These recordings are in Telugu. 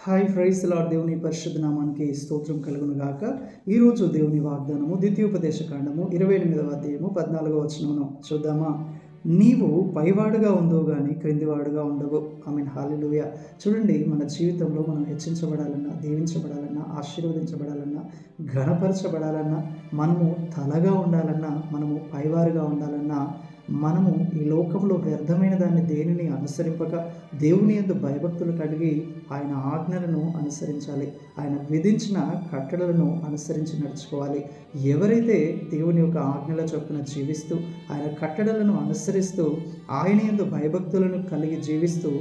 Hi praise lord. దేవుని పరిశుద్ధ నామానికి స్తోత్రం కలుగును గాక. ఈరోజు దేవుని వాగ్దానము ద్వితీయోపదేశ కాండము 28వ అధ్యాయము 14వ వచనమును చూద్దామా. నీవు పైవాడుగా ఉందో గాని క్రిందివాడుగా ఉండవు. ఆమేన్, హల్లెలూయా. చూడండి, మన జీవితంలో మనం హెచ్చించబడాలన్నా, దీవించబడాలన్నా, ఆశీర్వదించబడాలన్నా, ఘనపరచబడాలన్నా, మనము తలగా ఉండాలన్నా, మనము పైవారుగా ఉండాలన్నా, మనము ఈ లోకంలో వ్యర్థమైన దాన్ని దేనిని అనుసరింపక దేవుని యందు భయభక్తులు కలిగి ఆయన ఆజ్ఞలను అనుసరించాలి. ఆయన విధించిన కట్టడలను అనుసరించి నడుచుకోవాలి. ఎవరైతే దేవుని యొక్క ఆజ్ఞల చొప్పున జీవిస్తూ ఆయన కట్టడలను అనుసరిస్తూ ఆయన యందు భయభక్తులను కలిగి జీవిస్తూ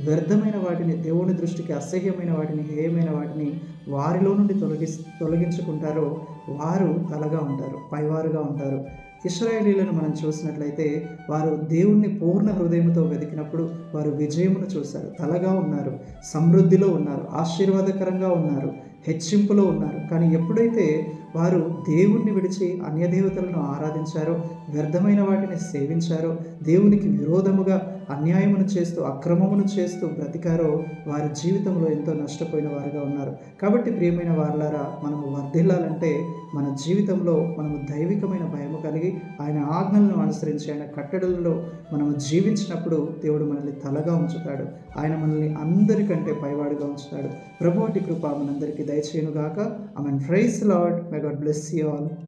వ్యర్థమైన వాటిని, దేవుని దృష్టికి అసహ్యమైన వాటిని, హేయమైన వాటిని వారిలో నుండి తొలగించుకుంటారో వారు తలగా ఉంటారు, పైవారుగా ఉంటారు. ఇశ్రాయేలీలను మనం చూసినట్లయితే వారు దేవుణ్ణి పూర్ణ హృదయంతో వెతికినప్పుడు వారు విజయమును చూశారు, తలగా ఉన్నారు, సమృద్ధిలో ఉన్నారు, ఆశీర్వాదకరంగా ఉన్నారు, హెచ్చింపులో ఉన్నారు. కానీ ఎప్పుడైతే వారు దేవుణ్ణి విడిచి అన్యదేవతలను ఆరాధించారో, వ్యర్థమైన వాటిని సేవించారో, దేవునికి విరోధముగా అన్యాయమును చేస్తూ అక్రమమును చేస్తూ బ్రతికారో వారి జీవితంలో ఎంతో నష్టపోయిన వారుగా ఉన్నారు. కాబట్టి ప్రియమైన వారులారా, మనము వర్ధిల్లాలంటే మన జీవితంలో మనము దైవికమైన భయము కలిగి ఆయన ఆజ్ఞలను అనుసరించి ఆయన కట్టడలలో మనము జీవించినప్పుడు దేవుడు మనల్ని తలగా ఉంచుతాడు. ఆయన మనల్ని అందరికంటే పైవాడుగా ఉంచుతాడు. ప్రభువుటి కృప మనందరికీ దయచేయునుగాక. ఆమేన్. Praise Lord. May God bless you all.